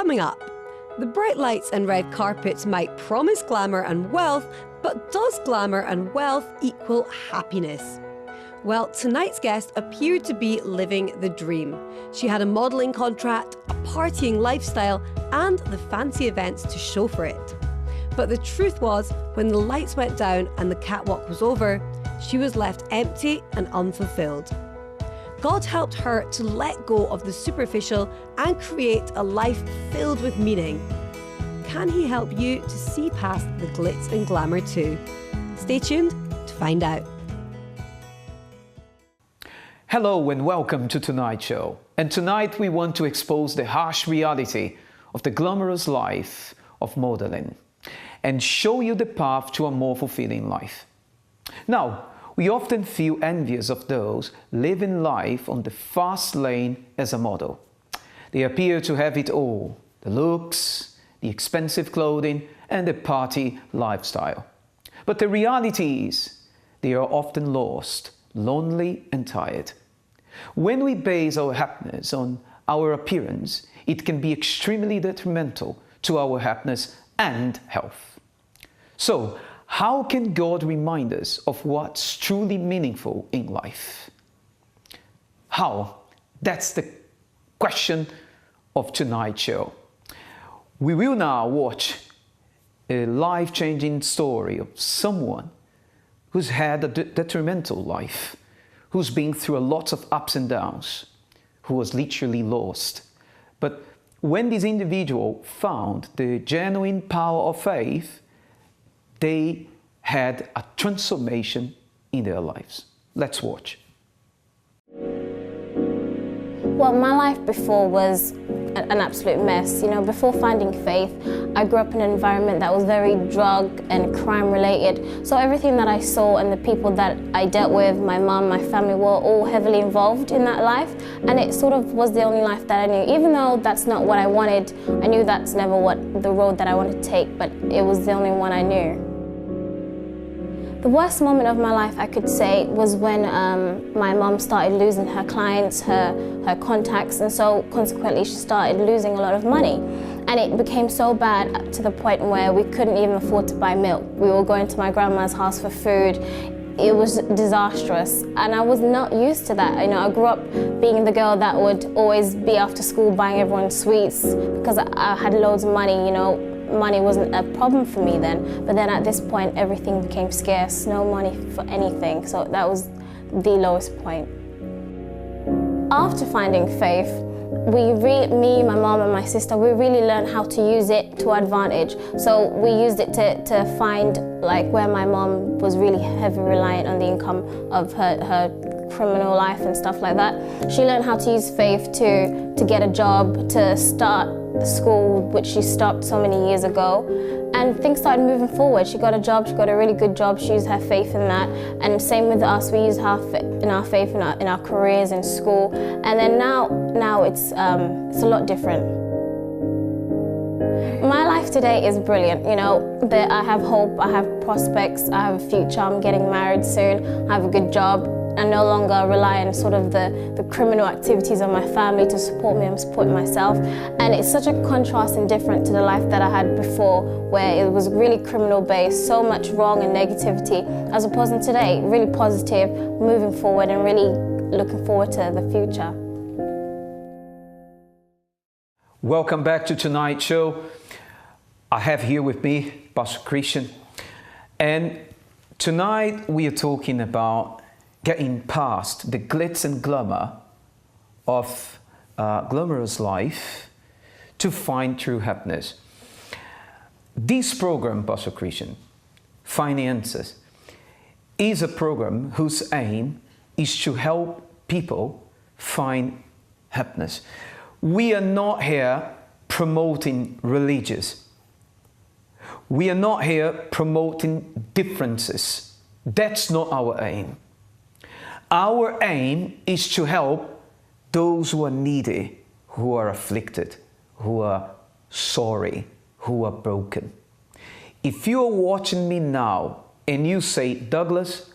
Coming up, the bright lights and red carpets might promise glamour and wealth, but does glamour and wealth equal happiness? Well, tonight's guest appeared to be living the dream. She had a modelling contract, a partying lifestyle, and the fancy events to show for it. But the truth was, when the lights went down and the catwalk was over, she was left empty and unfulfilled. God helped her to let go of the superficial and create a life filled with meaning. Can He help you to see past the glitz and glamour too? Stay tuned to find out. Hello and welcome to tonight's show. And tonight we want to expose the harsh reality of the glamorous life of modeling and show you the path to a more fulfilling life. Now, we often feel envious of those living life on the fast lane as a model. They appear to have it all: the looks, the expensive clothing, and the party lifestyle. But the reality is, they are often lost, lonely and tired. When we base our happiness on our appearance, it can be extremely detrimental to our happiness and health. So, how can God remind us of what's truly meaningful in life? How? That's the question of tonight's show. We will now watch a life-changing story of someone who's had a detrimental life, who's been through a lot of ups and downs, who was literally lost. But when this individual found the genuine power of faith, they had a transformation in their lives. Let's watch. Well, my life before was an absolute mess. You know, before finding faith, I grew up in an environment that was very drug and crime related. So everything that I saw and the people that I dealt with, my mum, my family, were all heavily involved in that life. And it sort of was the only life that I knew. Even though that's not what I wanted, I knew that's never the road that I wanted to take, but it was the only one I knew. The worst moment of my life, I could say, was when my mum started losing her clients, her contacts, and so consequently she started losing a lot of money. And it became so bad to the point where we couldn't even afford to buy milk. We were going to my grandma's house for food. It was disastrous, and I was not used to that. You know, I grew up being the girl that would always be after school buying everyone sweets because I had loads of money, you know. Money wasn't a problem for me then, but then at this point everything became scarce, no money for anything, so that was the lowest point. After finding faith, me, my mom and my sister, we really learned how to use it to advantage. So we used it to find like where my mom was really heavily reliant on the income of her criminal life and stuff like that. She learned how to use faith to get a job, to start the school, which she stopped so many years ago, and things started moving forward. She got a job, she got a really good job, she used her faith in that, and same with us, we used our faith in our careers in school, and then now it's a lot different. My life today is brilliant, you know, I have hope, I have prospects, I have a future, I'm getting married soon, I have a good job. I no longer rely on sort of the criminal activities of my family to support me. I'm supporting myself. And it's such a contrast and different to the life that I had before, where it was really criminal based, so much wrong and negativity, as opposed to today, really positive, moving forward and really looking forward to the future. Welcome back to tonight's show. I have here with me Pastor Christian. And tonight we are talking about getting past the glitz and glamour of glamorous life to find true happiness. This program, Pastor Christian, Finances, is a program whose aim is to help people find happiness. We are not here promoting religions. We are not here promoting differences. That's not our aim. Our aim is to help those who are needy, who are afflicted, who are sorry, who are broken. If you are watching me now and you say, Douglas,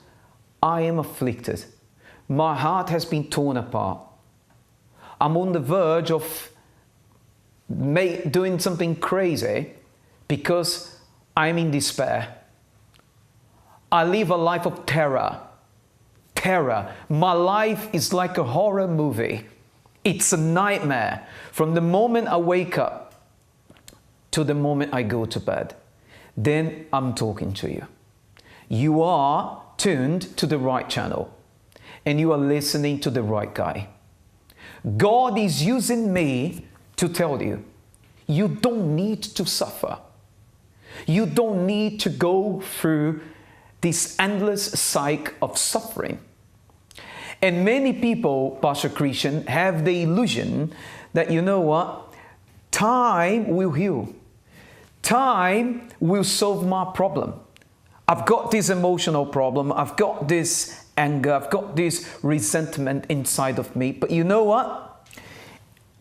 I am afflicted. My heart has been torn apart. I'm on the verge of doing something crazy because I'm in despair. I live a life of terror. Terror. My life is like a horror movie. It's a nightmare from the moment I wake up to the moment I go to bed. Then I'm talking to you. You are tuned to the right channel and you are listening to the right guy. God is using me to tell you, you don't need to suffer. You don't need to go through this endless cycle of suffering. And many people, Pastor Christian, have the illusion that, you know what, time will heal. Time will solve my problem. I've got this emotional problem. I've got this anger. I've got this resentment inside of me. But you know what?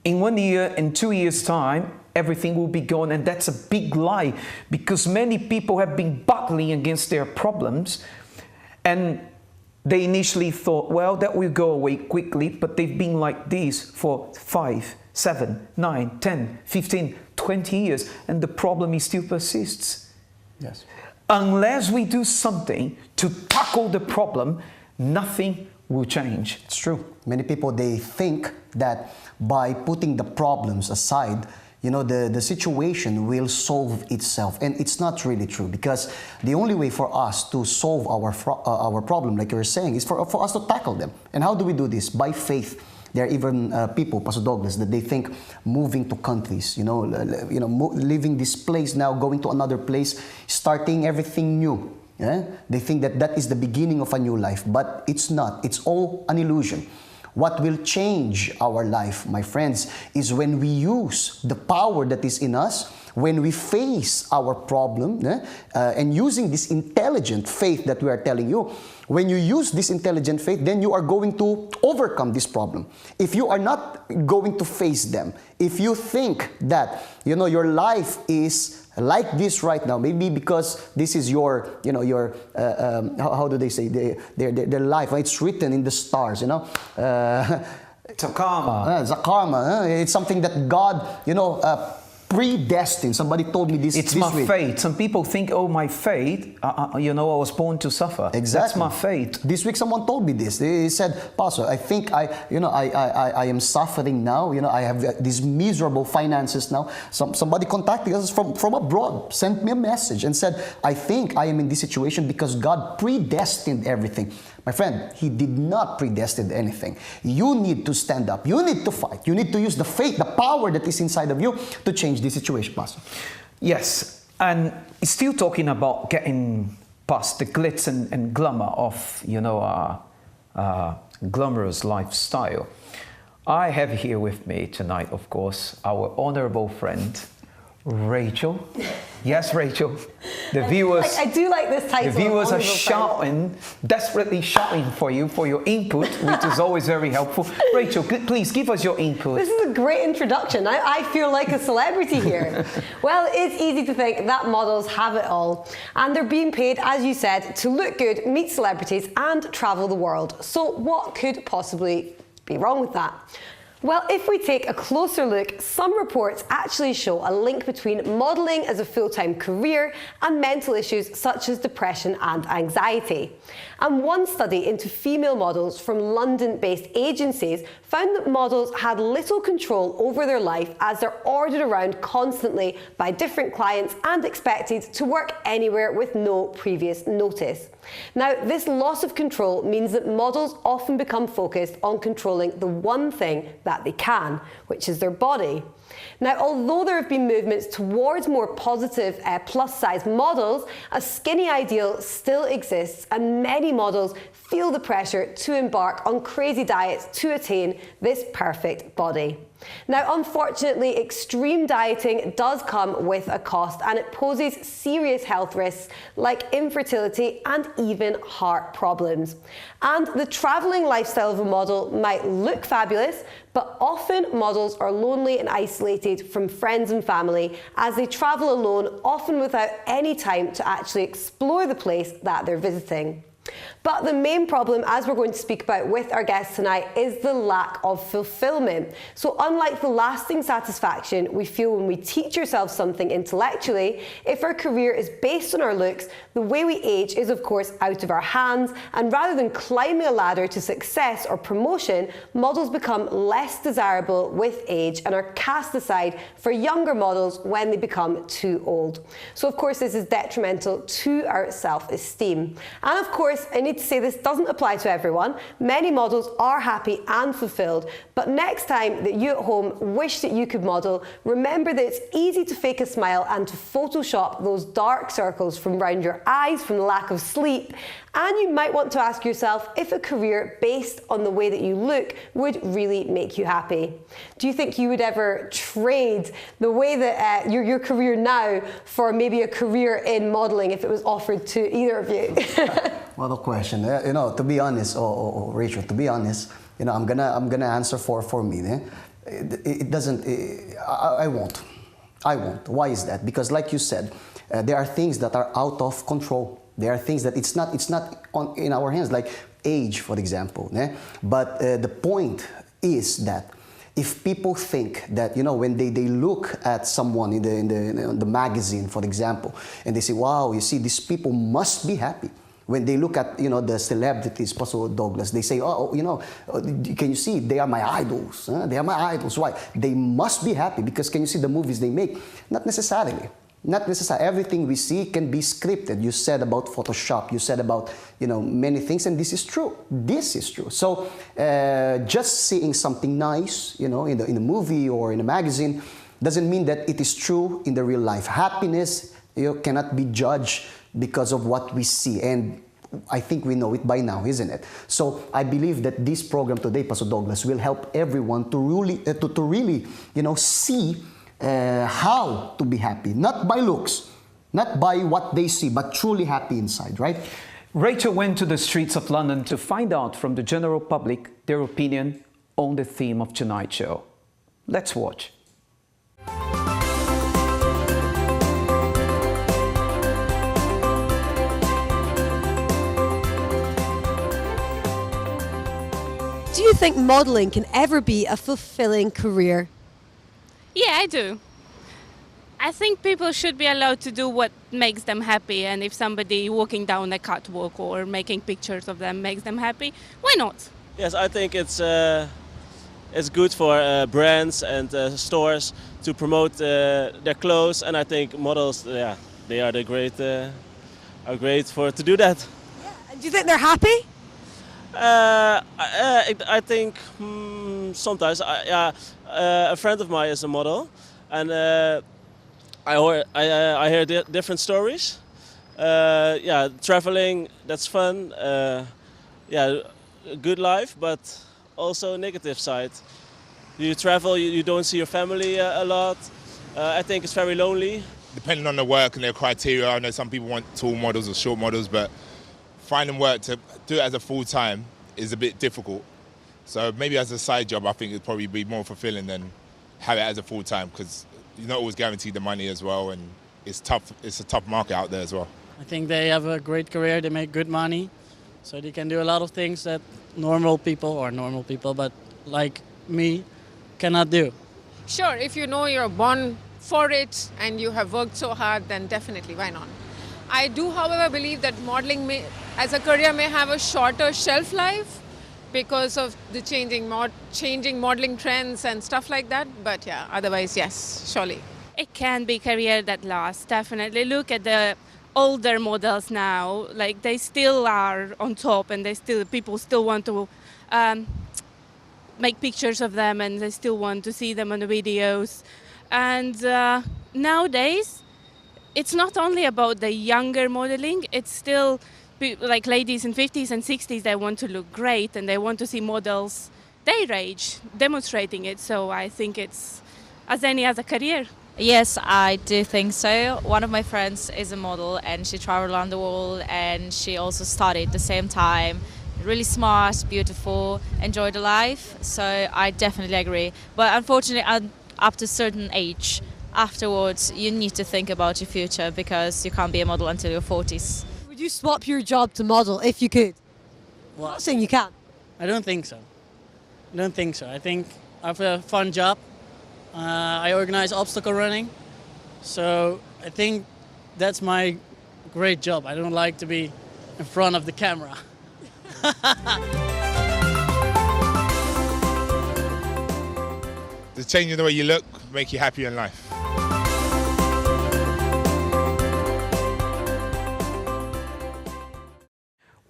In 1 year, in 2 years' time, everything will be gone. And that's a big lie, because many people have been battling against their problems. And they initially thought, well, that will go away quickly. But they've been like this for 5, 7, 9, 10, 15, 20 years. And the problem still persists. Yes. Unless we do something to tackle the problem, nothing will change. It's true. Many people, they think that by putting the problems aside, you know, the situation will solve itself. And it's not really true, because the only way for us to solve our problem, like you were saying, is for us to tackle them. And how do we do this? By faith. There are even people, Pastor Douglas, that they think moving to countries, leaving this place now, going to another place, starting everything new. Yeah? They think that that is the beginning of a new life, but it's not. It's all an illusion. What will change our life, my friends, is when we use the power that is in us, when we face our problem, and using this intelligent faith that we are telling you. When you use this intelligent faith, then you are going to overcome this problem. If you are not going to face them, if you think that, you know, your life is like this right now, maybe because this is your, you know, your, how do they say, their life, it's written in the stars, you know. It's a karma. It's a karma. It's something that God, you know, predestined. Somebody told me this. It's this my week. fate. Some people think, oh, my fate, you know, I was born to suffer. Exactly. That's my fate. This week someone told me this. They said, Pastor, I think I am suffering now. You know, I have these miserable finances now. Somebody contacted us from abroad, sent me a message and said, I think I am in this situation because God predestined everything. My friend, He did not predestine anything. You need to stand up. You need to fight. You need to use the faith, the power that is inside of you to change this situation, Pastor. Yes, and still talking about getting past the glitz and glamour of, you know, glamorous lifestyle. I have here with me tonight, of course, our honorable friend, Rachel. Yes, Rachel. The viewers. I do like this title. The viewers are shouting, desperately shouting for you for your input, which is always very helpful. Rachel, please give us your input. This is a great introduction. I feel like a celebrity here. Well, it's easy to think that models have it all, and they're being paid, as you said, to look good, meet celebrities, and travel the world. So what could possibly be wrong with that? Well, if we take a closer look, some reports actually show a link between modelling as a full-time career and mental issues such as depression and anxiety. And one study into female models from London-based agencies found that models had little control over their life as they're ordered around constantly by different clients and expected to work anywhere with no previous notice. Now, this loss of control means that models often become focused on controlling the one thing that they can, which is their body. Now, although there have been movements towards more positive plus-size models, a skinny ideal still exists, and many models feel the pressure to embark on crazy diets to attain this perfect body. Now, unfortunately, extreme dieting does come with a cost, and it poses serious health risks like infertility and even heart problems. And the travelling lifestyle of a model might look fabulous, but often models are lonely and isolated from friends and family as they travel alone, often without any time to actually explore the place that they're visiting. But the main problem, as we're going to speak about with our guest tonight, is the lack of fulfillment. So unlike the lasting satisfaction we feel when we teach ourselves something intellectually, if our career is based on our looks, the way we age is of course out of our hands, and rather than climbing a ladder to success or promotion, models become less desirable with age and are cast aside for younger models when they become too old. So of course this is detrimental to our self-esteem. And of course, I need to say this doesn't apply to everyone. Many models are happy and fulfilled, but next time that you at home wish that you could model, remember that it's easy to fake a smile and to Photoshop those dark circles from around your eyes from the lack of sleep. And you might want to ask yourself if a career based on the way that you look would really make you happy. Do you think you would ever trade the way that your career now for maybe a career in modelling if it was offered to either of you? What a question. You know, to be honest, Rachel, to be honest, you know, I'm gonna answer for me. It doesn't. I won't. Why is that? Because, like you said, there are things that are out of control. There are things that it's not in our hands, like age, for example. But the point is that if people think that, you know, when they look at someone in the magazine, for example, and they say, wow, you see, these people must be happy. When they look at, you know, the celebrities, Paso Douglas, they say, oh, you know, can you see, they are my idols. They are my idols. Why? They must be happy because can you see the movies they make? Not necessarily. Not necessarily. Everything we see can be scripted. You said about Photoshop. You said about, you know, many things, and this is true. This is true. So just seeing something nice, you know, in a movie or in a magazine doesn't mean that it is true in the real life. Happiness, you know, cannot be judged because of what we see, and I think we know it by now, isn't it? So I believe that this program today, Paso Douglas, will help everyone to really, you know, see how to be happy, not by looks, not by what they see, but truly happy inside, right? Rachel went to the streets of London to find out from the general public their opinion on the theme of tonight's show. Let's watch. Do you think modelling can ever be a fulfilling career? Yeah, I do. I think people should be allowed to do what makes them happy, and if somebody walking down a catwalk or making pictures of them makes them happy, why not? Yes, I think it's good for brands and stores to promote their clothes, and I think models, yeah, they are great to do that. Yeah. And do you think they're happy? I think sometimes. A friend of mine is a model, and I hear different stories. Yeah, traveling, that's fun. Yeah, a good life, but also a negative side. You travel, you don't see your family a lot. I think it's very lonely. Depending on the work and their criteria, I know some people want tall models or short models, but finding work to do it as a full-time is a bit difficult. So maybe as a side job, I think it'd probably be more fulfilling than have it as a full-time, because you're not always guaranteed the money as well, and it's tough. It's a tough market out there as well. I think they have a great career. They make good money, so they can do a lot of things that normal people, but like me, cannot do. Sure, if you know you're born for it and you have worked so hard, then definitely, why not? I do, however, believe that modeling as a career may have a shorter shelf life because of the changing modeling trends and stuff like that. But yeah, otherwise, yes, surely. It can be a career that lasts, definitely. Look at the older models now, like they still are on top, and people still want to make pictures of them, and they still want to see them on the videos. And nowadays, it's not only about the younger modeling, it's still like ladies in 50s and 60s, they want to look great and they want to see models their age demonstrating it. So I think it's as any other career. Yes, I do think so. One of my friends is a model and she traveled around the world, and she also studied at the same time. Really smart, beautiful, enjoyed the life. So I definitely agree. But unfortunately, up to a certain age, afterwards, you need to think about your future because you can't be a model until your 40s. Would Would you swap your job to model if you could? I'm not saying you can't. I don't think so. I think I have a fun job. I organize obstacle running. So I think that's my great job. I don't like to be in front of the camera. Does changing the way you look make you happier in life?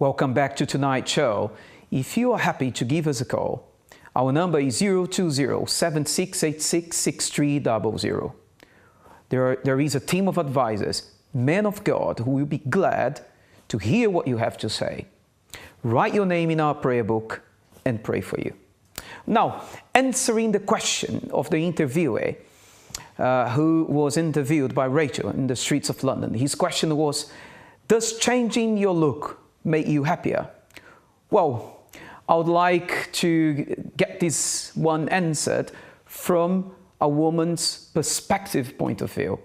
Welcome back to tonight's show. If you are happy to give us a call, our number is 020-7686-6300. There is a team of advisors, men of God, who will be glad to hear what you have to say. Write your name in our prayer book and pray for you. Now, answering the question of the interviewee who was interviewed by Rachel in the streets of London, his question was, does changing your look make you happier? Well, I would like to get this one answered from a woman's perspective point of view.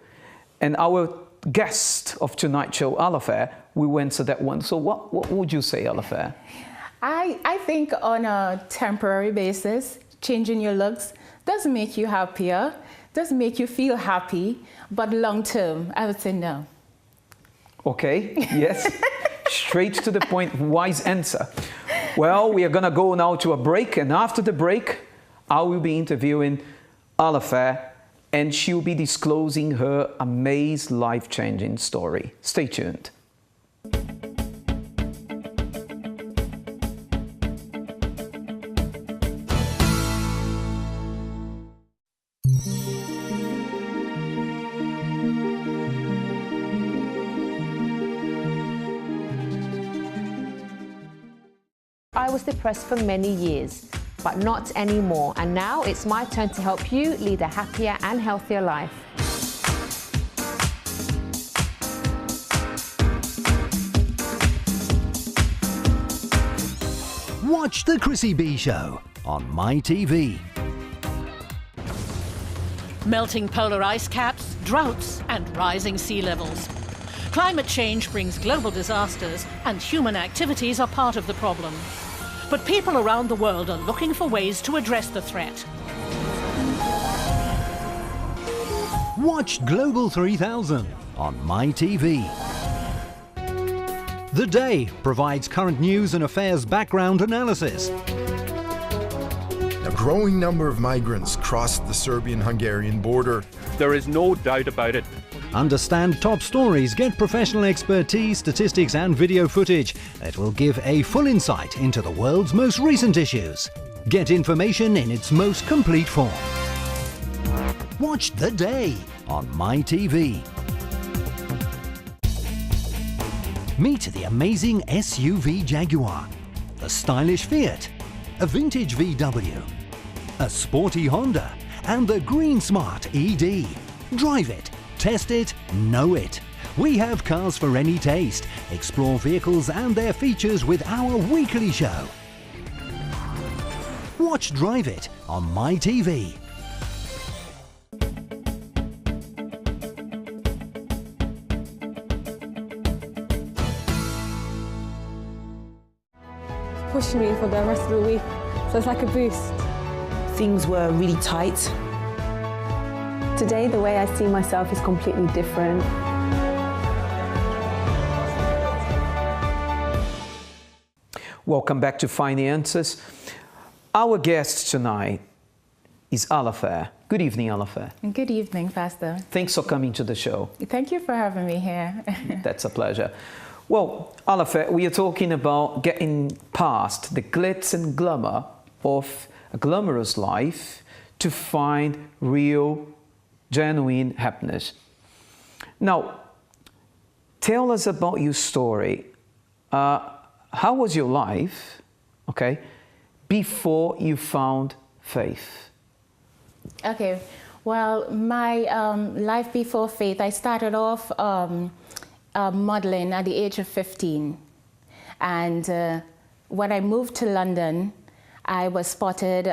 And our guest of tonight's show, Alafair, will answer that one. So what would you say, Alafair? I think on a temporary basis, changing your looks does make you happier, does make you feel happy, but long term, I would say no. Okay, yes. Straight to the point, wise answer. Well, we are going to go now to a break, and after the break, I will be interviewing Alafair, and she'll be disclosing her amazing, life-changing story. Stay tuned. I was depressed for many years, but not anymore. And now it's my turn to help you lead a happier and healthier life. Watch The Chrissy B Show on MyTV. Melting polar ice caps, droughts, and rising sea levels. Climate change brings global disasters, and human activities are part of the problem. But people around the world are looking for ways to address the threat. Watch Global 3000 on MyTV. The Day provides current news and affairs background analysis. A growing number of migrants crossed the Serbian-Hungarian border. There is no doubt about it. Understand top stories, get professional expertise, statistics and video footage that will give a full insight into the world's most recent issues. Get information in its most complete form. Watch The Day on MyTV. Meet the amazing SUV Jaguar, the stylish Fiat, a vintage VW, a sporty Honda, and the Green Smart ED. Drive it, test it, know it. We have cars for any taste. Explore vehicles and their features with our weekly show. Watch Drive It on MyTV. Pushing me for the rest of the week, so it's like a boost. Things were really tight. Today, the way I see myself is completely different. Welcome back to Find the Answers. Our guest tonight is Alafair. Good evening, Alafair. Good evening, Pastor. Thanks for coming to the show. Thank you for having me here. That's a pleasure. Well, Alafair, we are talking about getting past the glitz and glamour of a glamorous life to find real, genuine happiness. Now, tell us about your story. How was your life, okay, before you found faith? Okay, well, my life before faith, I started off modeling at the age of 15. And when I moved to London, I was spotted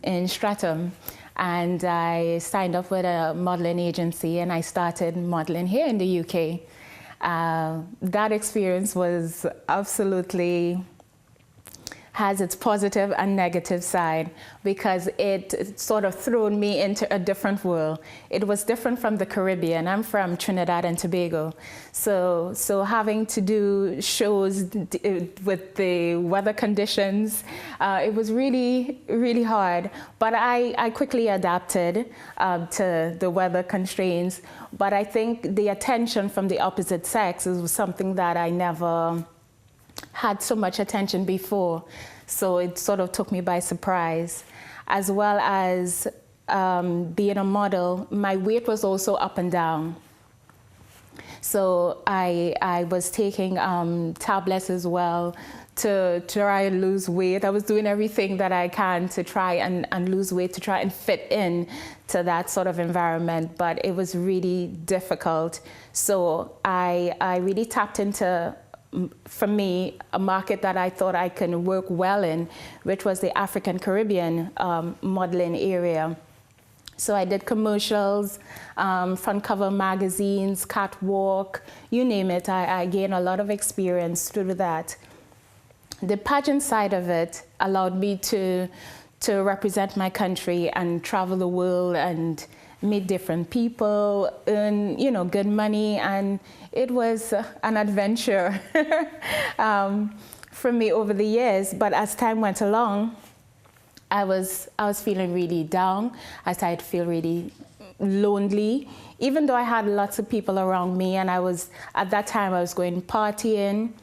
in Streatham, and I signed up with a modeling agency, and I started modeling here in the UK. That experience was absolutely has its positive and negative side because it sort of thrown me into a different world. It was different from the Caribbean. I'm from Trinidad and Tobago. So having to do shows with the weather conditions, it was really, really hard. But I quickly adapted to the weather constraints. But I think the attention from the opposite sex was something that I never had so much attention before, so it sort of took me by surprise. As well as being a model, my weight was also up and down. So I was taking tablets as well to try and lose weight. I was doing everything that I can to try and lose weight, to try and fit in to that sort of environment, but it was really difficult. So I really tapped into, for me, a market that I thought I can work well in, which was the African Caribbean modeling area. So I did commercials, front cover magazines, catwalk, you name it. I gained a lot of experience through that. The pageant side of it allowed me to represent my country and travel the world and meet different people, earn, good money, and it was an adventure for me over the years. But as time went along, I was feeling really down. I started to feel really lonely, even though I had lots of people around me, and at that time I was going partying.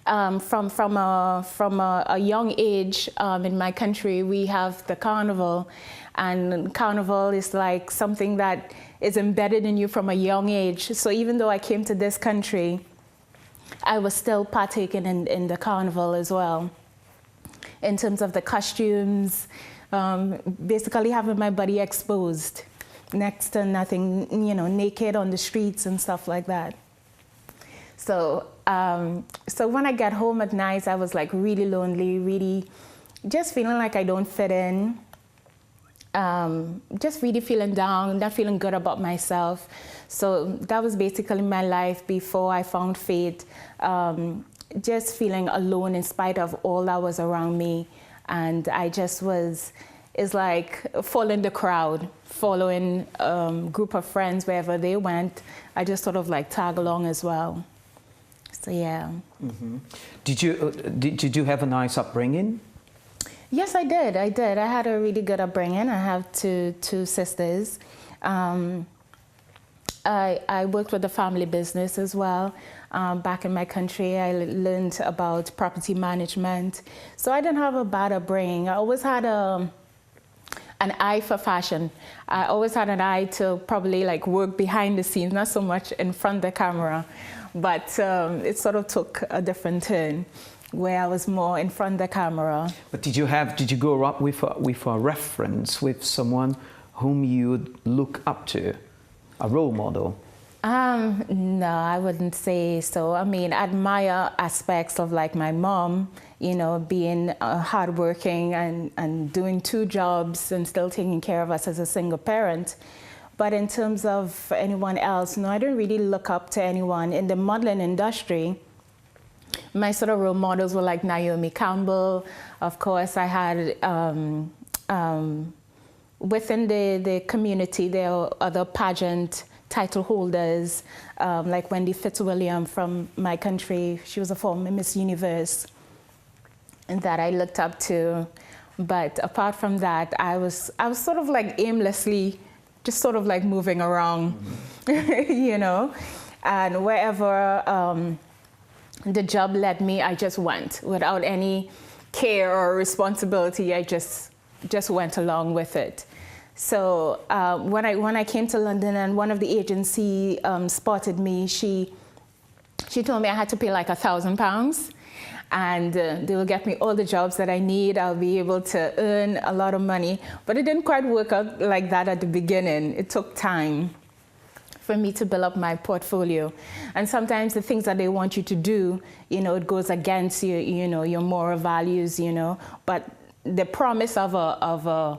From a young age in my country, we have the carnival, and carnival is like something that is embedded in you from a young age. So even though I came to this country, I was still partaking in the carnival as well. In terms of the costumes, basically having my body exposed, next to nothing, naked on the streets and stuff like that. So when I got home at night, I was like really lonely, really just feeling like I don't fit in, just really feeling down, not feeling good about myself. So that was basically my life before I found faith, just feeling alone in spite of all that was around me. And I just it's like following the crowd, following a group of friends wherever they went. I just sort of like tag along as well. So yeah. Mm-hmm. Did you have a nice upbringing? Yes, I did. I had a really good upbringing. I have two sisters. I worked with the family business as well. Back in my country, I learned about property management. So I didn't have a bad upbringing. I always had an eye for fashion. I always had an eye to probably like work behind the scenes, not so much in front of the camera. But it sort of took a different turn, where I was more in front of the camera. But did you grow up with a reference, with someone whom you look up to, a role model? No, I wouldn't say so. I mean, I admire aspects of like my mom, being hardworking and doing 2 jobs and still taking care of us as a single parent. But in terms of anyone else, no, I don't really look up to anyone. In the modeling industry, my sort of role models were like Naomi Campbell. Of course, I had, within the community, there are other pageant title holders, like Wendy Fitzwilliam from my country. She was a former Miss Universe, and that I looked up to. But apart from that, I was sort of like aimlessly just sort of like moving around, and wherever the job led me, I just went without any care or responsibility. I just went along with it. So when I came to London and one of the agency spotted me, she told me I had to pay like £1,000, and they will get me all the jobs that I need. I'll be able to earn a lot of money. But it didn't quite work out like that at the beginning. It took time for me to build up my portfolio. And sometimes the things that they want you to do, it goes against your moral values, But the promise of a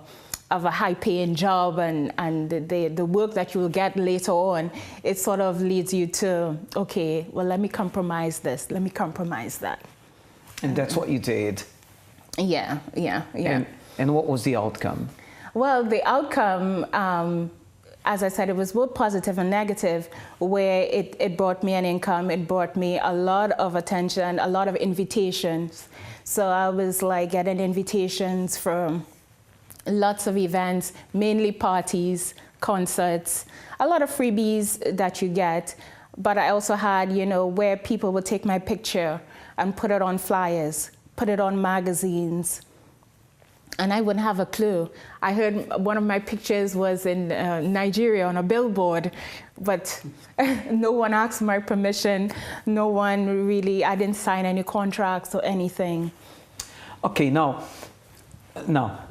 of a high-paying job and the work that you will get later on, it sort of leads you to, okay, well, let me compromise this, let me compromise that. And that's what you did. Yeah. And what was the outcome? Well, the outcome, as I said, it was both positive and negative, where it brought me an income, it brought me a lot of attention, a lot of invitations. So I was like getting invitations from lots of events, mainly parties, concerts, a lot of freebies that you get. But I also had, where people would take my picture and put it on flyers, put it on magazines, and I wouldn't have a clue. I heard one of my pictures was in Nigeria on a billboard, but no one asked my permission. No one really, I didn't sign any contracts or anything. Okay, now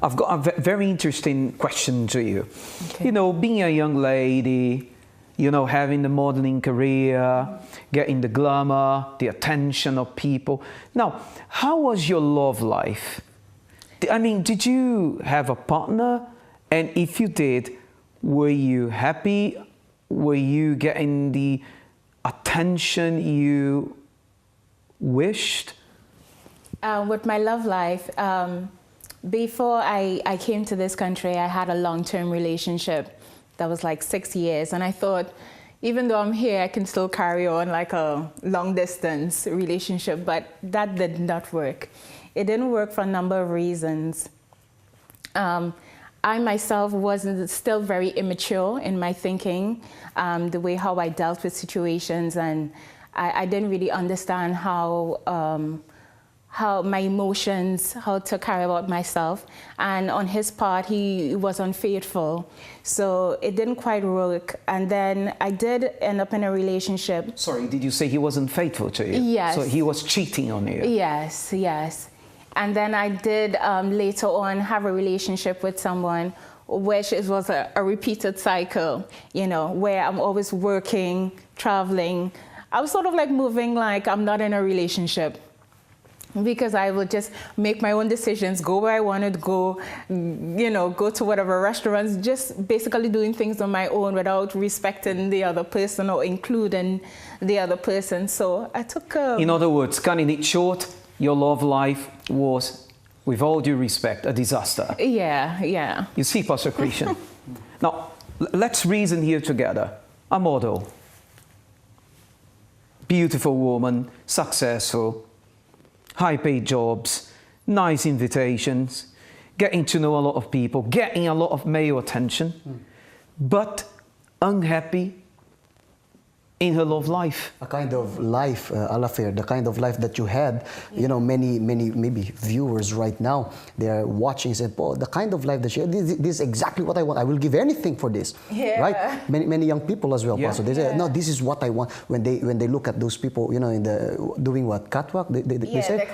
I've got a very interesting question to you. Okay. Being a young lady, having the modeling career, getting the glamour, the attention of people. Now, how was your love life? I mean, did you have a partner? And if you did, were you happy? Were you getting the attention you wished? With my love life, before I came to this country, I had a long-term relationship that was like 6 years. And I thought, even though I'm here, I can still carry on like a long-distance relationship, but that did not work. It didn't work for a number of reasons. I myself was still very immature in my thinking, the way how I dealt with situations, and I didn't really understand how my emotions, how to carry out myself. And on his part, he was unfaithful. So it didn't quite work. And then I did end up in a relationship. Sorry, did you say he wasn't faithful to you? Yes. So he was cheating on you? Yes. And then I did later on have a relationship with someone, which it was a repeated cycle, where I'm always working, traveling. I was sort of like moving like I'm not in a relationship, because I would just make my own decisions, go where I wanted to go, go to whatever restaurants, just basically doing things on my own without respecting the other person or including the other person. So I took In other words, cutting it short, your love life was, with all due respect, a disaster. Yeah. You see, Pastor Christian. Now, let's reason here together. A model. Beautiful woman, successful, high-paid jobs, nice invitations, getting to know a lot of people, getting a lot of male attention, but unhappy in her love life. A kind of life, Alafair, the kind of life that you had, many maybe viewers right now, they are watching and say, oh, the kind of life that you had, this is exactly what I want. I will give anything for this, right? Many young people as well, Pastor. They say, no, this is what I want. When they look at those people, in the doing what, catwalk? They say? The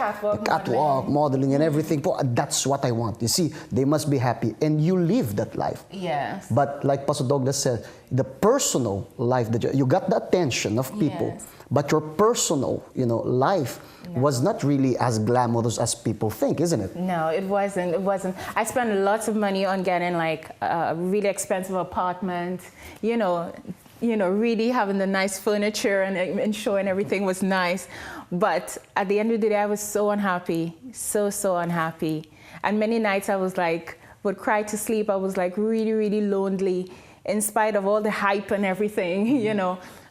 catwalk, modeling and everything. Oh, that's what I want. You see, they must be happy. And you live that life. Yes. But like Pastor Douglas said, the personal life that you got the attention of people, but your personal, life was not really as glamorous as people think, isn't it? No, it wasn't. I spent lots of money on getting like a really expensive apartment, really having the nice furniture and ensuring everything was nice. But at the end of the day, I was so unhappy, so unhappy. And many nights I was like, would cry to sleep. I was like really, really lonely. In spite of all the hype and everything,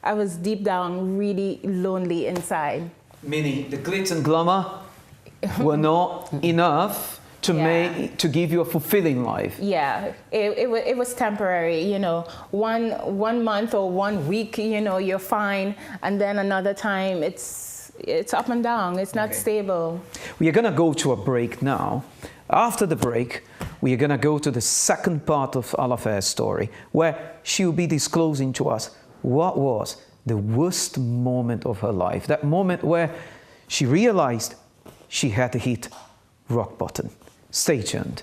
I was deep down really lonely inside. Meaning the glitz and glamour were not enough to give you a fulfilling life. Yeah, it was temporary, one month or 1 week, you're fine, and then another time it's up and down, it's not stable. We are gonna go to a break now. After the break, we are going to go to the second part of Alafair's story, where she will be disclosing to us what was the worst moment of her life, that moment where she realized she had to hit rock bottom. Stay tuned.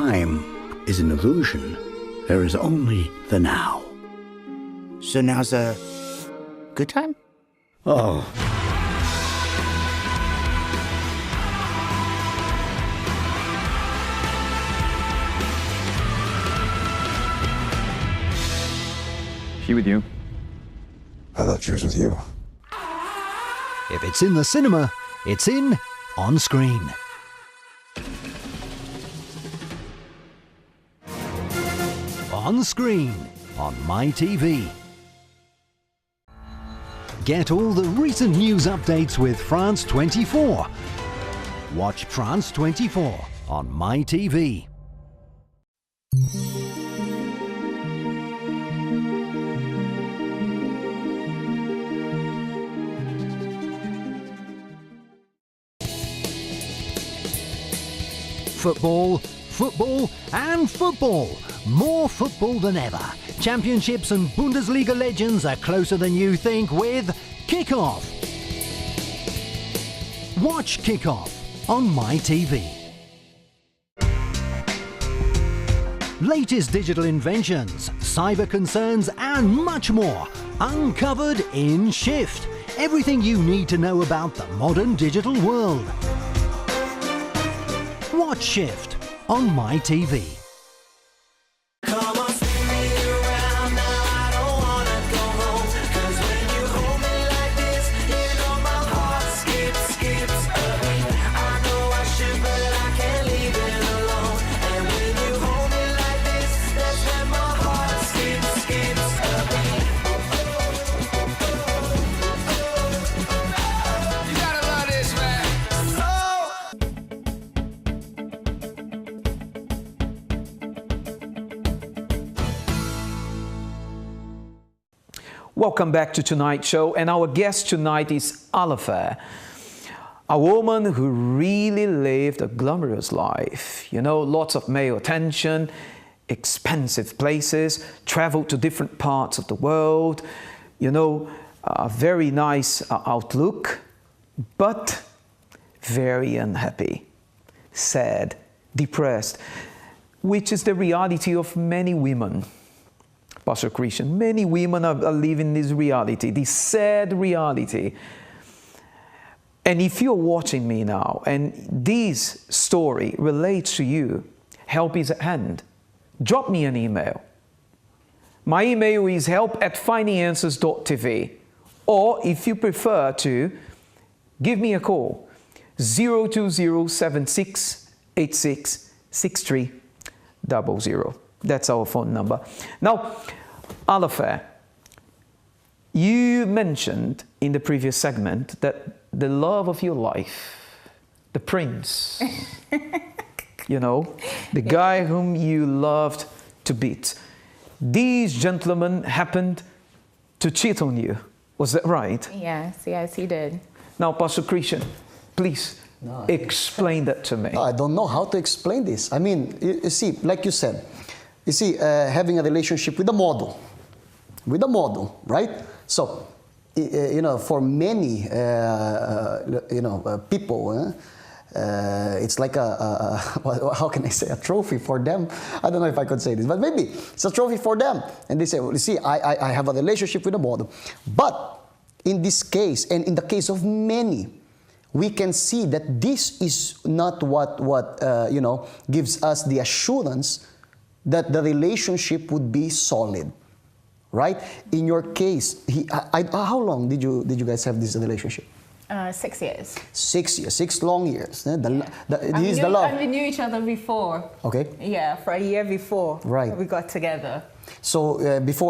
time is an illusion. There is only the now. So now's a good time? Oh. She with you? I thought she was with you. If it's in the cinema, it's in on screen. On screen on MyTV. Get all the recent news updates with France 24. Watch France 24 on MyTV. Football, football and football. More football than ever. Championships and Bundesliga legends are closer than you think with Kickoff. Watch Kickoff on MyTV. Latest digital inventions, cyber concerns and much more uncovered in Shift. Everything you need to know about the modern digital world. Watch Shift on MyTV. Welcome back to tonight's show, and our guest tonight is Alifa, a woman who really lived a glamorous life. You know, lots of male attention, expensive places, traveled to different parts of the world, you know, a very nice outlook, but very unhappy, sad, depressed, which is the reality of many women. Pastor Christian, many women are living this reality, this sad reality. And if you're watching me now and this story relates to you, help is at hand. Drop me an email. My email is help@findinganswers.tv, or if you prefer to, give me a call, 02076866300. That's our phone number. Now, Alifa, you mentioned in the previous segment that the love of your life, the prince, you know, the guy whom you loved to beat, these gentlemen happened to cheat on you. Was that right? Yes, he did. Now, Pastor Christian, please explain that to me. No, I don't know how to explain this. I mean, you see, like you said, you see, having a relationship with a model, right? So, you know, for many, people, it's like how can I say, a trophy for them? I don't know if I could say this, but maybe it's a trophy for them. And they say, well, you see, I have a relationship with a model. But in this case, and in the case of many, we can see that this is not what gives us the assurance that the relationship would be solid, right? In your case, how long did you guys have this relationship? 6 years. 6 years, 6 long years. He's the love. And we knew each other before. Okay. Yeah, for a year before. Right. We got together. So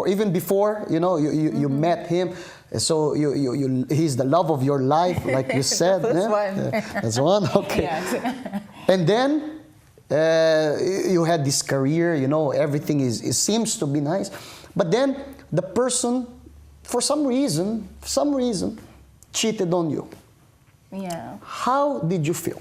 even before, you know, you met him. So he's the love of your life, like you said. That's one. That's one. Okay. Yes. And then you had this career, you know, everything it seems to be nice. But then the person, for some reason, cheated on you. Yeah. How did you feel?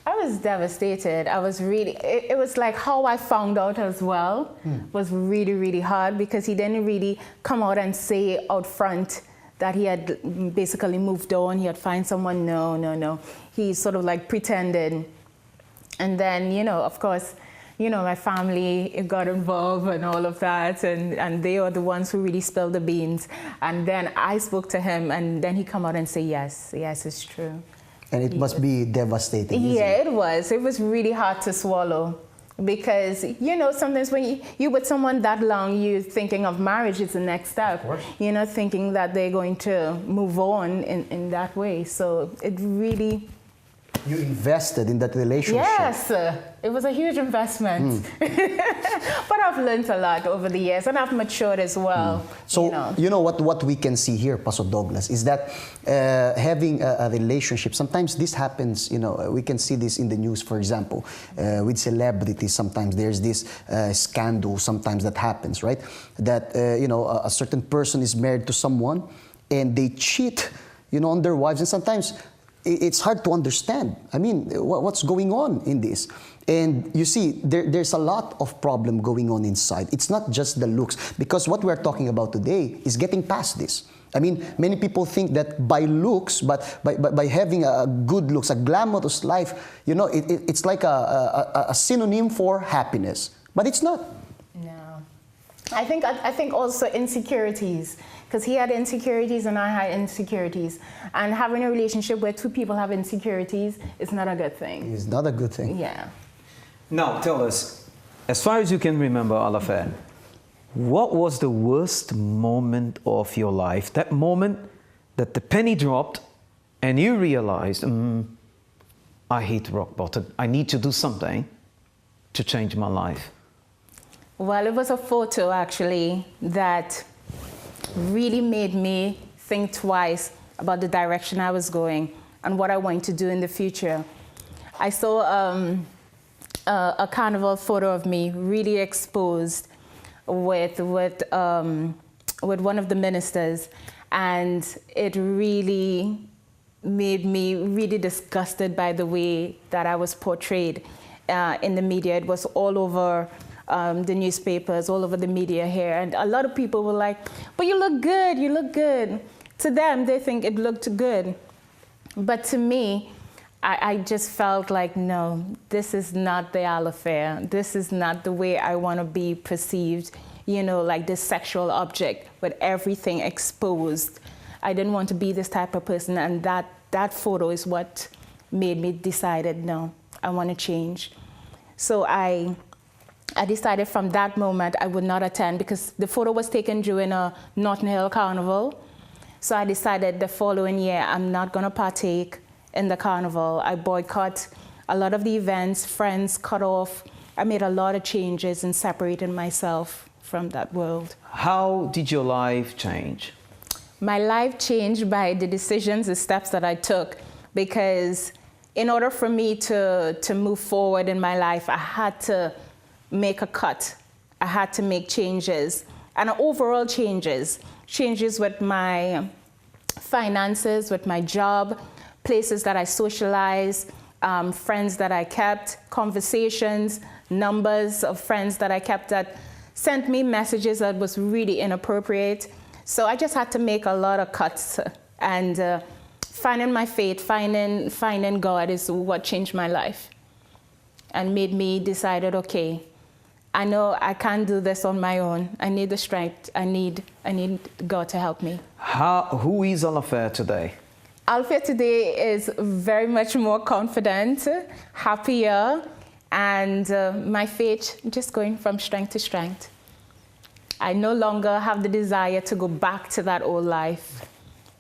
I was devastated. I was really, it was like how I found out as well was really, really hard, because he didn't really come out and say out front that he had basically moved on, he had found someone. No. He sort of like pretended. And then, you know, of course, you know, my family got involved and all of that, and they are the ones who really spilled the beans. And then I spoke to him, and then he come out and say, yes, it's true. And it must be devastating, isn't Yeah, it was. It was really hard to swallow. Because, you know, sometimes when you're with someone that long, you're thinking of marriage is the next step. You know, thinking that they're going to move on in that way. So it really... You invested in that relationship. Yes, it was a huge investment. But I've learned a lot over the years, and I've matured as well. So, you know what we can see here, Pastor Douglas, is that having a relationship, sometimes this happens, you know, we can see this in the news, for example, with celebrities. Sometimes there's this scandal sometimes that happens, right? That, you know, a certain person is married to someone and they cheat, you know, on their wives, and sometimes it's hard to understand. I mean, what's going on in this? And you see, there's a lot of problem going on inside. It's not just the looks, because what we're talking about today is getting past this. I mean, many people think that by looks, but by having a good looks, a glamorous life, you know, it's like a synonym for happiness. But it's not. No. I think also insecurities. Because he had insecurities and I had insecurities. And having a relationship where two people have insecurities is not a good thing. It's not a good thing. Yeah. Now, tell us, as far as you can remember, Alafair, what was the worst moment of your life? That moment that the penny dropped and you realized, I hit rock bottom. I need to do something to change my life. Well, it was a photo, actually, that really made me think twice about the direction I was going and what I wanted to do in the future. I saw a carnival photo of me really exposed with one of the ministers, and it really made me really disgusted by the way that I was portrayed in the media. It was all over the newspapers, all over the media here, and a lot of people were like, but you look good, you look good. To them, they think it looked good. But to me, I just felt like, no, this is not the Alafair. This is not the way I want to be perceived, you know, like this sexual object with everything exposed. I didn't want to be this type of person, and that photo is what made me decided, no, I want to change. So I decided from that moment I would not attend, because the photo was taken during a Notting Hill Carnival. So I decided the following year I'm not going to partake in the carnival. I boycott a lot of the events, friends cut off. I made a lot of changes and separated myself from that world. How did your life change? My life changed by the decisions, the steps that I took, because in order for me to move forward in my life, I had to make a cut. I had to make changes, and overall changes with my finances, with my job, places that I socialize, friends that I kept, conversations, numbers of friends that I kept that sent me messages that was really inappropriate. So I just had to make a lot of cuts, and finding my faith, finding God is what changed my life and made me decided, okay, I know I can't do this on my own. I need the strength. I need God to help me. Who is Alafair today? Alafair today is very much more confident, happier, and my faith just going from strength to strength. I no longer have the desire to go back to that old life.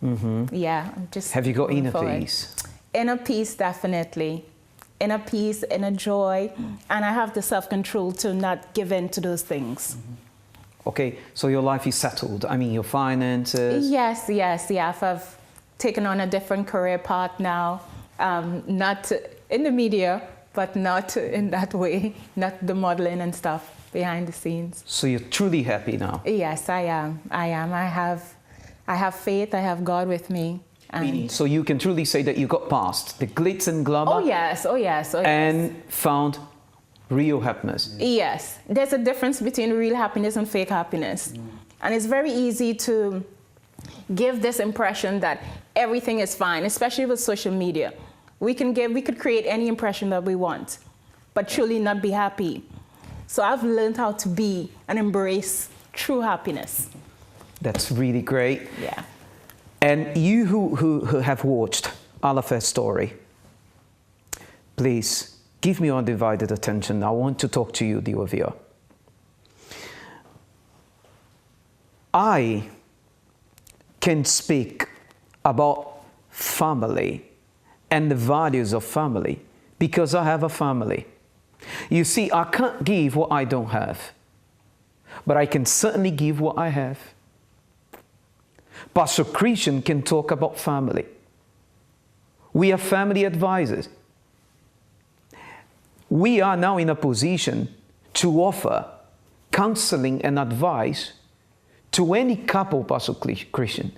Mm-hmm. Yeah, I'm just. Have you got inner forward. peace? Inner peace, definitely. Inner peace, inner joy, and I have the self-control to not give in to those things. Okay, so your life is settled. I mean, your finances. Yes. I've taken on a different career path now, not in the media, but not in that way, not the modeling and stuff behind the scenes. So you're truly happy now? Yes, I am. I have faith. I have God with me. So you can truly say that you got past the glitz and glamour. Oh yes. And found real happiness. Yes, there's a difference between real happiness and fake happiness. And it's very easy to give this impression that everything is fine, especially with social media. We could create any impression that we want, but truly not be happy. So I've learned how to be and embrace true happiness. That's really great. Yeah. And you who have watched Alafa's story, please give me undivided attention. I want to talk to you, dear viewer. I can speak about family and the values of family because I have a family. You see, I can't give what I don't have, but I can certainly give what I have. Pastor Christian can talk about family. We are family advisors. We are now in a position to offer counseling and advice to any couple, Pastor Christian,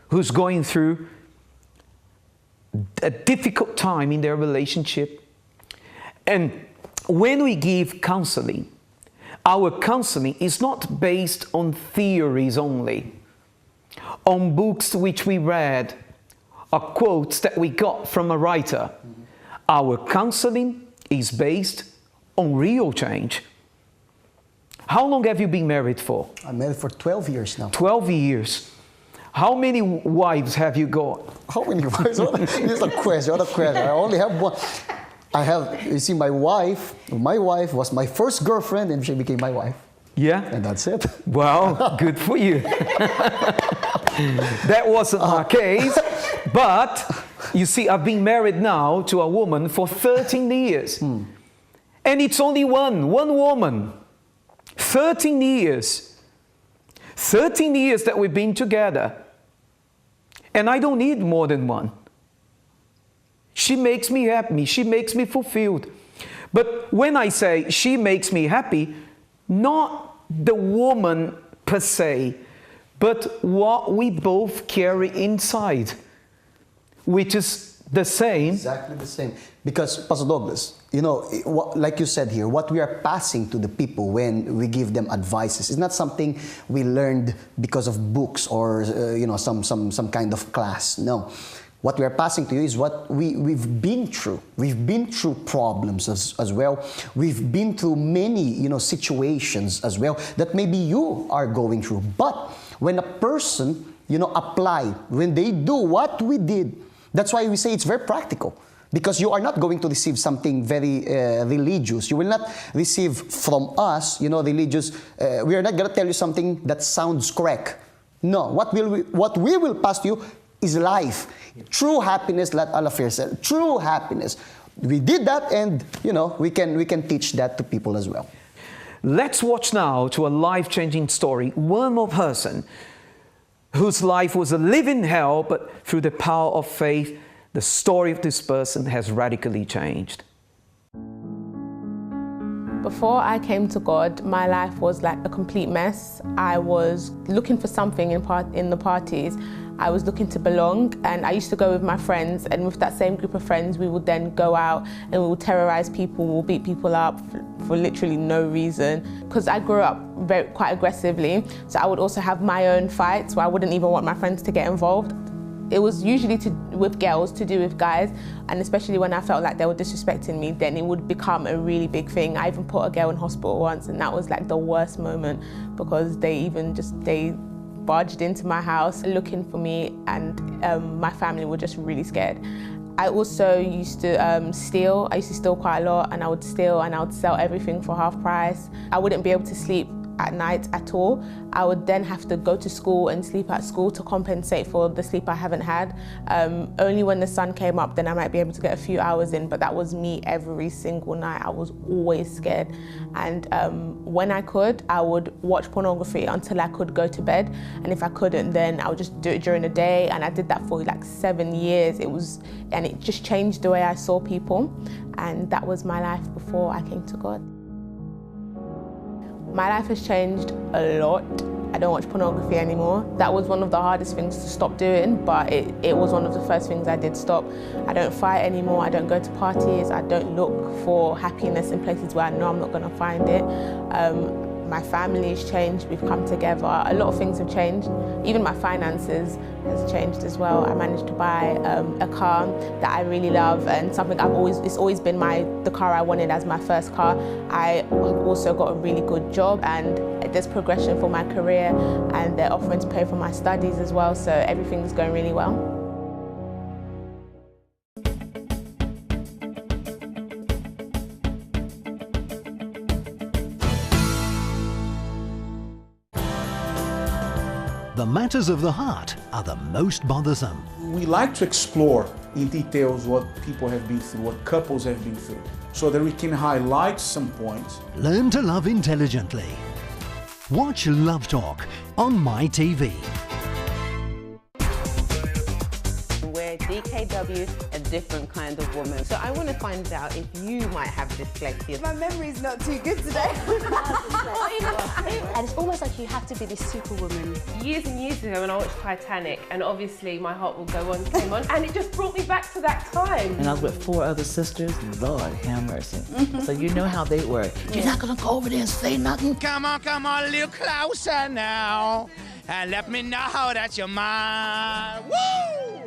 who's going through a difficult time in their relationship. And when we give counseling, our counseling is not based on theories only, on books which we read, or quotes that we got from a writer. Our counseling is based on real change. How long have you been married for? I'm married for 12 years now. 12 years. How many wives have you got? How many wives? This is a question. What a question. I only have one. I have, you see, my wife was my first girlfriend and she became my wife. Yeah? And that's it. Well, good for you. That wasn't my case. But, you see, I've been married now to a woman for 13 years. And it's only one woman. 13 years. 13 years that we've been together. And I don't need more than one. She makes me happy. She makes me fulfilled. But when I say she makes me happy, not the woman per se, but what we both carry inside, which is the same. Exactly the same. Because, Pastor Douglas, you know, like you said here, what we are passing to the people when we give them advices is not something we learned because of books or, you know, some kind of class. No. What we are passing to you is what we've been through. We've been through problems as well. We've been through many, you know, situations as well that maybe you are going through. But when a person, you know, apply, when they do what we did, that's why we say it's very practical. Because you are not going to receive something very religious. You will not receive from us, you know, religious. We are not going to tell you something that sounds correct. No, what we will pass to you is life. True happiness, like Alafa said. True happiness. We did that, and you know we can teach that to people as well. Let's watch now to a life-changing story. One more person whose life was a living hell, but through the power of faith, the story of this person has radically changed. Before I came to God, my life was like a complete mess. I was looking for something in the parties. I was looking to belong, and I used to go with my friends, and with that same group of friends we would then go out and we would terrorize people, we'll beat people up for literally no reason. Because I grew up quite aggressively, so I would also have my own fights where I wouldn't even want my friends to get involved. It was usually with girls to do with guys, and especially when I felt like they were disrespecting me, then it would become a really big thing. I even put a girl in hospital once, and that was like the worst moment because they barged into my house looking for me, and my family were just really scared. I also used to steal. I used to steal quite a lot, and I would steal and I would sell everything for half price. I wouldn't be able to sleep at night at all. I would then have to go to school and sleep at school to compensate for the sleep I haven't had. Only when the sun came up then I might be able to get a few hours in, but that was me every single night. I was always scared. And when I could, I would watch pornography until I could go to bed. And if I couldn't, then I would just do it during the day. And I did that for like 7 years. And it just changed the way I saw people. And that was my life before I came to God. My life has changed a lot. I don't watch pornography anymore. That was one of the hardest things to stop doing, but it was one of the first things I did stop. I don't fight anymore, I don't go to parties, I don't look for happiness in places where I know I'm not gonna find it. My family's changed, we've come together. A lot of things have changed. Even my finances has changed as well. I managed to buy a car that I really love, and something it's always been the car I wanted as my first car. I also got a really good job, and there's progression for my career, and they're offering to pay for my studies as well, so everything's going really well. The matters of the heart are the most bothersome. We like to explore in details what people have been through, what couples have been through, so that we can highlight some points. Learn to love intelligently. Watch Love Talk on MyTV. We're DKW, a different kind of woman. So I want to find out if you might have dyslexia. My memory's not too good today. And it's almost like you have to be this superwoman. Years and years ago when I watched Titanic, and obviously My Heart Will Go On came on, and it just brought me back to that time. And I was with 4 other sisters. Lord have mercy. So you know how they work. You're not gonna go over there and say nothing? Come on, a little closer now, and let me know that you're mine. Woo!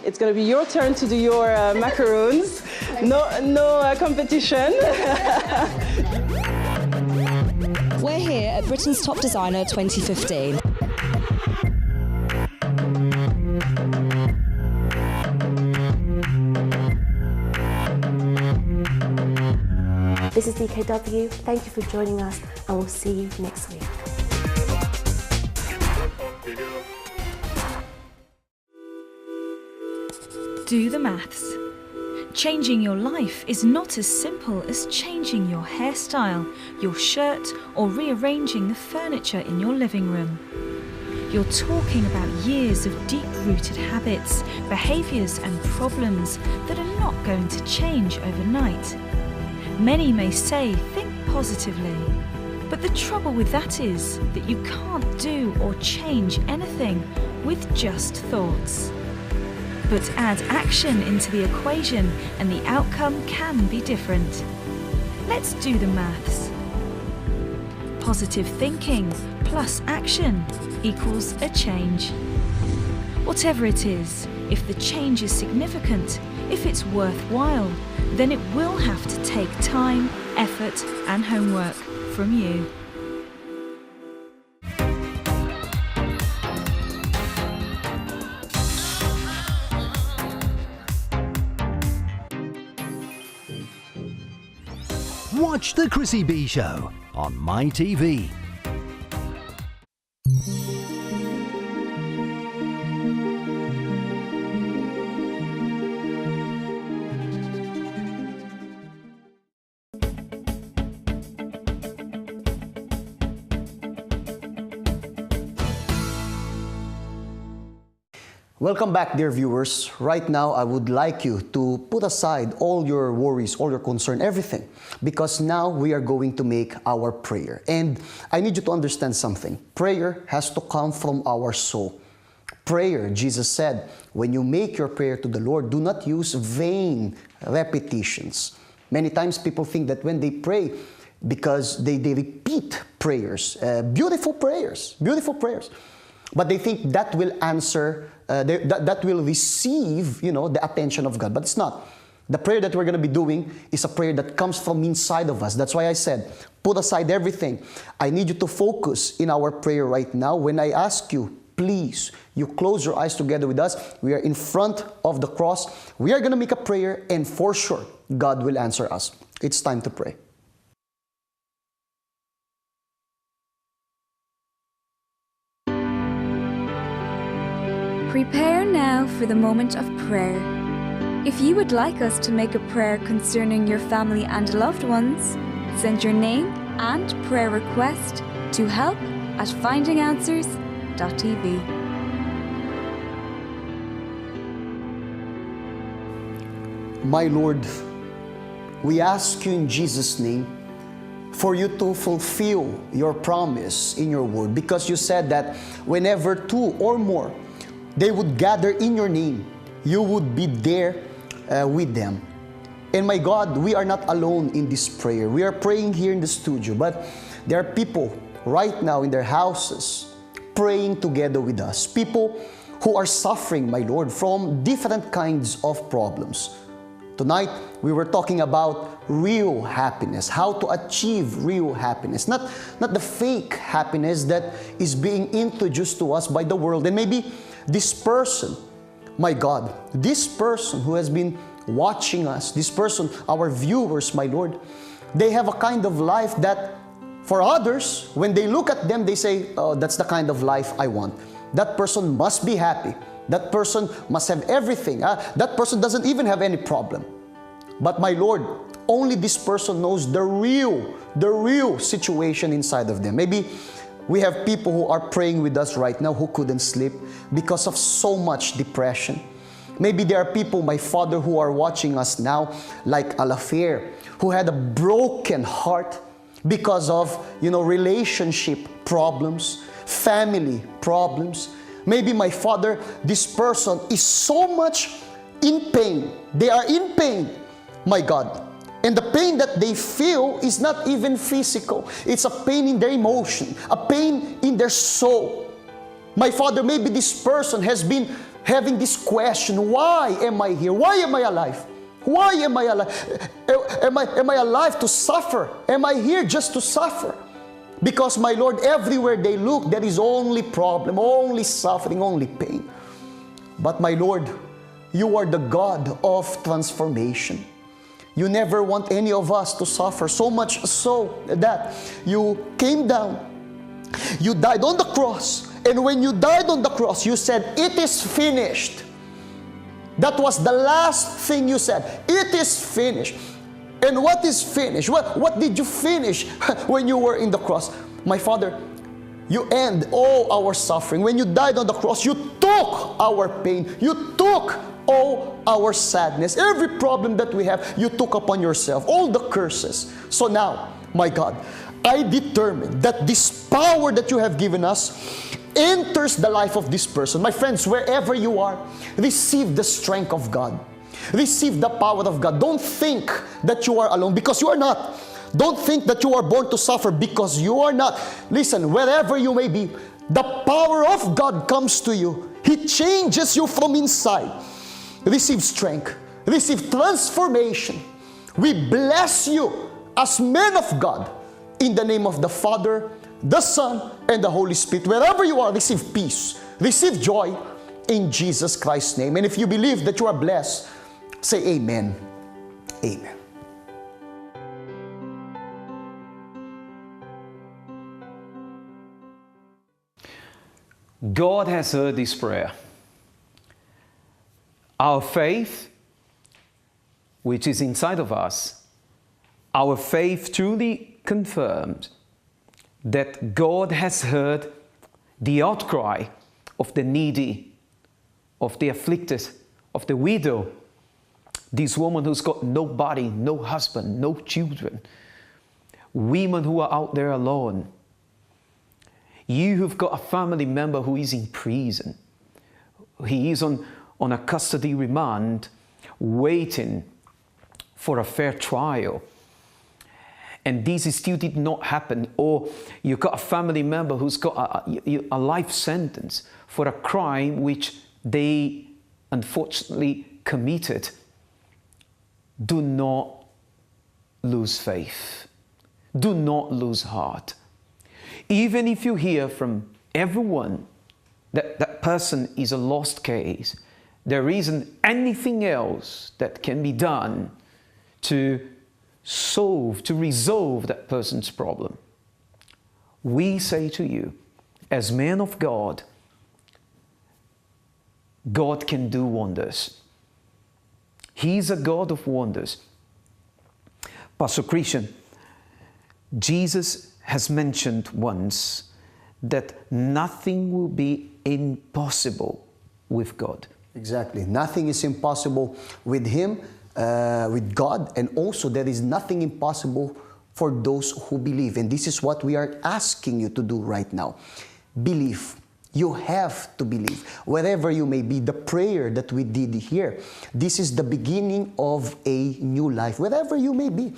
It's going to be your turn to do your macaroons. No competition. We're here at Britain's Top Designer 2015. This is DKW. Thank you for joining us, and we'll see you next week. Do the maths. Changing your life is not as simple as changing your hairstyle, your shirt, or rearranging the furniture in your living room. You're talking about years of deep-rooted habits, behaviours and problems that are not going to change overnight. Many may say, think positively, but the trouble with that is that you can't do or change anything with just thoughts. But add action into the equation and the outcome can be different. Let's do the maths. Positive thinking plus action equals a change. Whatever it is, if the change is significant, if it's worthwhile, then it will have to take time, effort and homework from you. Watch The Chrissy B Show on MyTV. Welcome back, dear viewers. Right now, I would like you to put aside all your worries, all your concern, everything, because now we are going to make our prayer. And I need you to understand something. Prayer has to come from our soul. Prayer, Jesus said, when you make your prayer to the Lord, do not use vain repetitions. Many times people think that when they pray, because they repeat prayers, beautiful prayers, but they think that will answer, that will receive, the attention of God. But it's not. The prayer that we're going to be doing is a prayer that comes from inside of us. That's why I said, put aside everything. I need you to focus in our prayer right now. When I ask you, please, you close your eyes together with us. We are in front of the cross. We are going to make a prayer, and for sure, God will answer us. It's time to pray. Prepare now for the moment of prayer. If you would like us to make a prayer concerning your family and loved ones, send your name and prayer request to help@findinganswers.tv. My Lord, we ask you in Jesus' name for you to fulfill your promise in your word, because you said that whenever 2 or more they would gather in your name, you would be there with them. And my God, we are not alone in this prayer. We are praying here in the studio, but there are people right now in their houses, praying together with us. People who are suffering, my Lord, from different kinds of problems. Tonight, we were talking about real happiness, how to achieve real happiness, not the fake happiness that is being introduced to us by the world. And maybe this person, my God, this person who has been watching us, this person, our viewers, my Lord, they have a kind of life that for others, when they look at them, they say, oh, that's the kind of life I want. That person must be happy. That person must have everything. That person doesn't even have any problem. But my Lord, only this person knows the real situation inside of them. Maybe we have people who are praying with us right now who couldn't sleep because of so much depression. Maybe there are people, my Father, who are watching us now, like Alafair, who had a broken heart because of, relationship problems, family problems. Maybe, my Father, this person is so much in pain. They are in pain, my God. And the pain that they feel is not even physical. It's a pain in their emotion, a pain in their soul. My Father, maybe this person has been having this question, why am I here? Why am I alive? Why am I alive? Am I alive to suffer? Am I here just to suffer? Because, my Lord, everywhere they look, there is only problem, only suffering, only pain. But, my Lord, you are the God of transformation. You never want any of us to suffer, so much so that you came down, you died on the cross, and when you died on the cross, you said, it is finished. That was the last thing you said. It is finished. And what is finished? What did you finish when you were in the cross? My Father, you end all our suffering. When you died on the cross, you took our pain. You took all our sadness. Every problem that we have, you took upon yourself. All the curses. So now, my God, I determine that this power that you have given us enters the life of this person. My friends, wherever you are, receive the strength of God. Receive the power of God. Don't think that you are alone, because you are not. Don't think that you are born to suffer, because you are not. Listen, wherever you may be, the power of God comes to you. He changes you from inside. Receive strength. Receive transformation. We bless you as men of God in the name of the Father, the Son, and the Holy Spirit. Wherever you are, receive peace, receive joy in Jesus Christ's name. And if you believe that you are blessed, say amen. Amen. God has heard this prayer. Our faith, which is inside of us, our faith truly confirms that God has heard the outcry of the needy, of the afflicted, of the widow, this woman who's got nobody, no husband, no children, women who are out there alone, you who've got a family member who is in prison, he is on a custody remand, waiting for a fair trial, and this still did not happen, or you've got a family member who's got a life sentence for a crime which they unfortunately committed. Do not lose faith. Do not lose heart. Even if you hear from everyone that that person is a lost case, there isn't anything else that can be done to resolve that person's problem. We say to you, as men of God, God can do wonders. He is a God of wonders. Pastor Christian, Jesus has mentioned once that nothing will be impossible with God. Exactly. Nothing is impossible with Him, with God, and also there is nothing impossible for those who believe. And this is what we are asking you to do right now. Believe. You have to believe. Wherever you may be, the prayer that we did here, this is the beginning of a new life. Wherever you may be,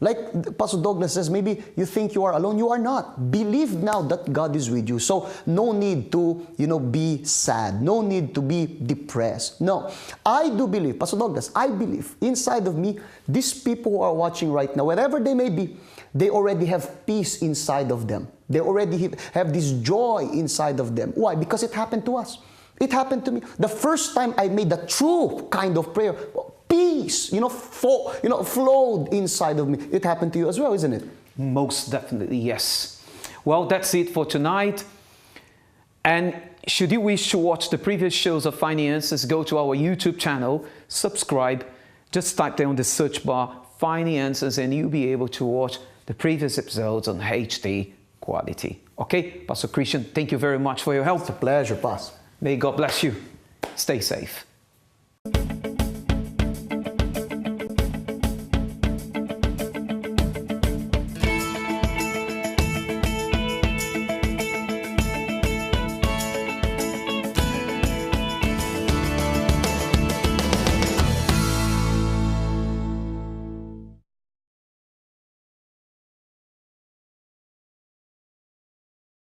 Like Pastor Douglas says, maybe you think you are alone. You are not. Believe now that God is with you. So no need to, be sad. No need to be depressed. No. I do believe, Pastor Douglas, I believe inside of me, these people who are watching right now, wherever they may be, they already have peace inside of them. They already have this joy inside of them. Why? Because it happened to us. It happened to me. The first time I made the true kind of prayer, peace, flowed inside of me. It happened to you as well, isn't it? Most definitely, yes. Well, that's it for tonight. And should you wish to watch the previous shows of Finances, go to our YouTube channel, subscribe, just type there on the search bar, Finances, and you'll be able to watch the previous episodes on HD quality. Okay, Pastor Christian, thank you very much for your help. It's a pleasure, Pastor. May God bless you. Stay safe.